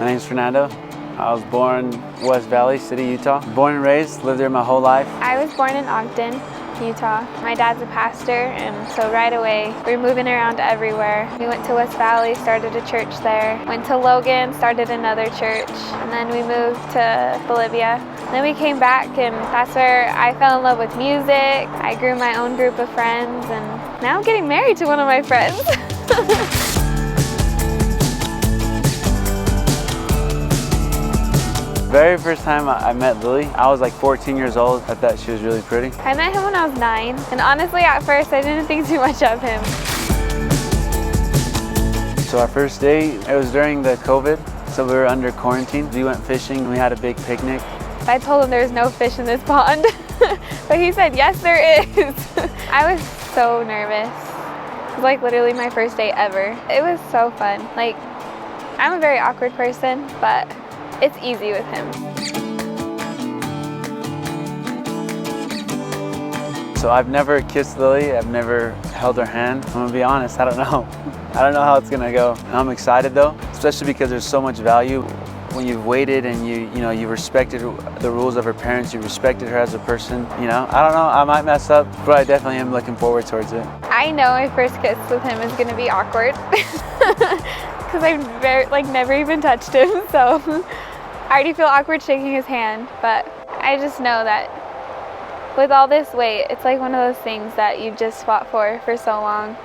My name's Fernando. I was born West Valley City, Utah. Born and raised, lived there my whole life. I was born in Ogden, Utah. My dad's a pastor, and so right away we were moving around everywhere. We went to West Valley, started a church there. Went to Logan, started another church, and then we moved to Bolivia. Then we came back, and that's where I fell in love with music. I grew my own group of friends, and now I'm getting married to one of my friends. Very first time I met Lily, I was like 14 years old. I thought she was really pretty. I met him when I was 9, and honestly at first I didn't think too much of him. So our first date, it was during the COVID, so we were under quarantine. We went fishing, we had a big picnic. I told him there was no fish in this pond, but he said, yes there is. I was so nervous. It was like literally my first date ever. It was so fun. Like, I'm a very awkward person, but it's easy with him. So I've never kissed Lily, I've never held her hand. I'm gonna be honest, I don't know. I don't know how it's gonna go. I'm excited though, especially because there's so much value. When you've waited and you respected the rules of her parents, you respected her as a person, I don't know, I might mess up, but I definitely am looking forward towards it. I know my first kiss with him is gonna be awkward. Because I've never even touched him, so I already feel awkward shaking his hand, but I just know that with all this weight, it's like one of those things that you've just fought for so long,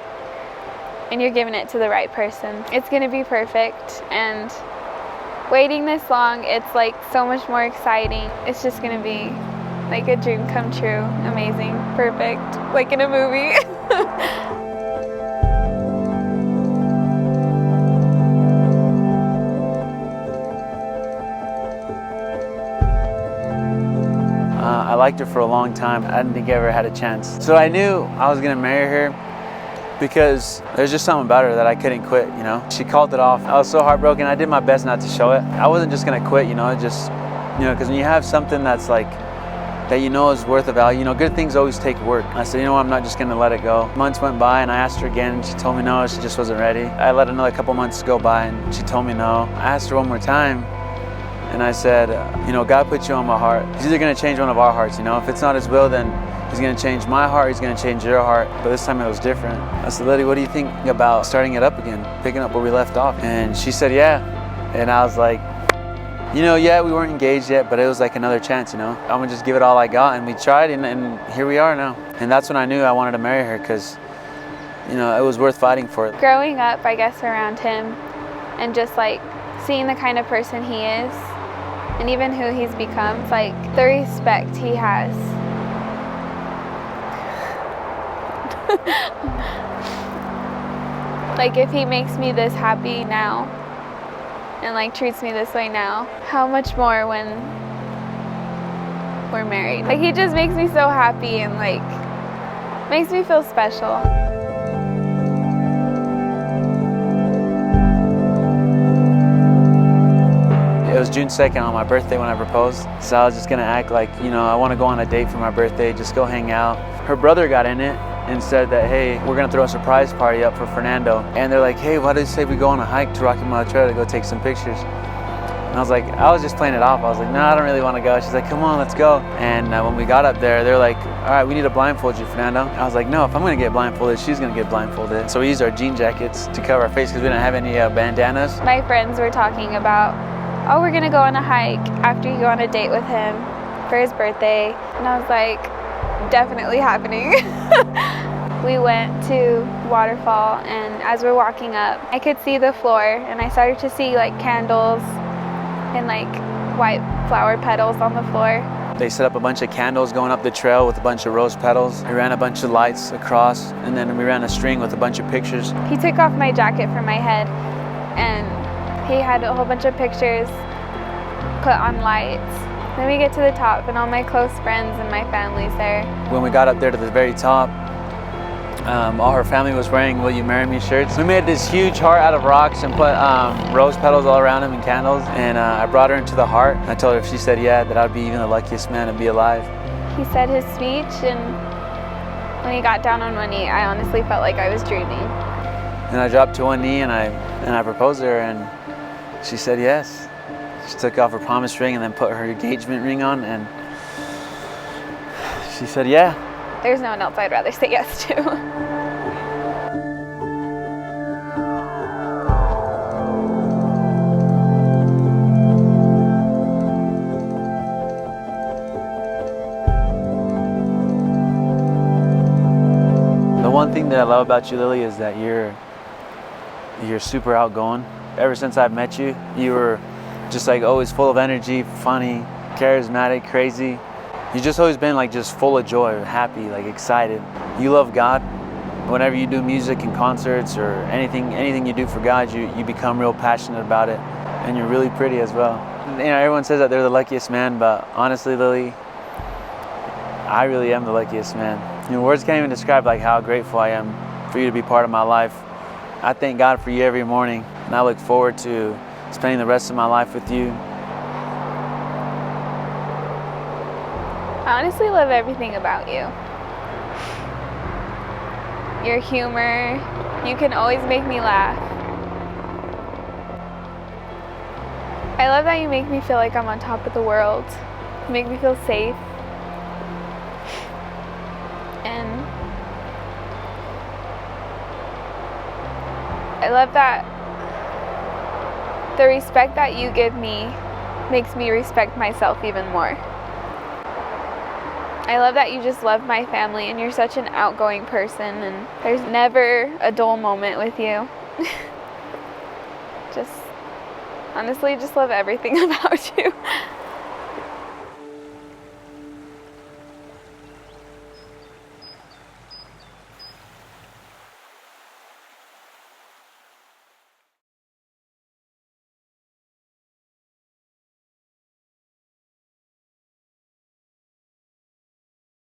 and you're giving it to the right person. It's gonna be perfect, and waiting this long, it's like so much more exciting. It's just gonna be like a dream come true, amazing, perfect, like in a movie. I liked her for a long time. I didn't think I ever had a chance. So I knew I was gonna marry her because there's just something about her that I couldn't quit, She called it off. I was so heartbroken. I did my best not to show it. I wasn't just gonna quit, because when you have something that's like, that is worth a value, good things always take work. I said, I'm not just gonna let it go. Months went by and I asked her again and she told me no, she just wasn't ready. I let another couple months go by and she told me no. I asked her one more time. And I said, God put you on my heart. He's either gonna change one of our hearts, If it's not his will, then he's gonna change my heart, he's gonna change your heart. But this time it was different. I said, Lily, what do you think about starting it up again, picking up where we left off? And she said, yeah. And I was like, yeah, we weren't engaged yet, but it was like another chance, I'm gonna just give it all I got. And we tried, and here we are now. And that's when I knew I wanted to marry her, because, it was worth fighting for it. Growing up, I guess, around him, and just like seeing the kind of person he is, and even who he's become, it's like the respect he has. Like, if he makes me this happy now, and like treats me this way now, how much more when we're married? Like, he just makes me so happy and like makes me feel special. It was June 2nd on my birthday when I proposed, so I was just gonna act like, I wanna go on a date for my birthday, just go hang out. Her brother got in it and said that, hey, we're gonna throw a surprise party up for Fernando. And they're like, hey, why did you say we go on a hike to Rocky Mountain Trail to go take some pictures? And I was just playing it off. I was like, no, I don't really wanna go. She's like, come on, let's go. And when we got up there, they're like, all right, we need to blindfold you, Fernando. I was like, no, if I'm gonna get blindfolded, she's gonna get blindfolded. So we used our jean jackets to cover our face because we didn't have any bandanas. My friends were talking about, oh, we're gonna go on a hike after you go on a date with him for his birthday. And I was like, definitely happening. We went to waterfall, and as we're walking up, I could see the floor, and I started to see like candles and like white flower petals on the floor. They set up a bunch of candles going up the trail with a bunch of rose petals. We ran a bunch of lights across, and then we ran a string with a bunch of pictures. He took off my jacket from my head, and he had a whole bunch of pictures put on lights. Then we get to the top, and all my close friends and my family's there. When we got up there to the very top, all her family was wearing "Will You Marry Me" shirts. We made this huge heart out of rocks and put rose petals all around him and candles. And I brought her into the heart. I told her if she said yeah, that I'd be even the luckiest man to be alive. He said his speech, and when he got down on one knee, I honestly felt like I was dreaming. And I dropped to one knee and I proposed to her, and she said yes. She took off her promise ring and then put her engagement ring on, and she said yeah. There's no one else I'd rather say yes to. The one thing that I love about you, Lily, is that you're super outgoing. Ever since I've met you, you were just like always full of energy, funny, charismatic, crazy. You've just always been like just full of joy, happy, like excited. You love God. Whenever you do music and concerts or anything you do for God, you become real passionate about it, and you're really pretty as well. You know, everyone says that they're the luckiest man, but honestly, Lily, I really am the luckiest man. You know, words can't even describe like how grateful I am for you to be part of my life. I thank God for you every morning, and I look forward to spending the rest of my life with you. I honestly love everything about you. Your humor, you can always make me laugh. I love that you make me feel like I'm on top of the world. You make me feel safe. And I love that the respect that you give me makes me respect myself even more. I love that you just love my family and you're such an outgoing person, and there's never a dull moment with you. Honestly, just love everything about you.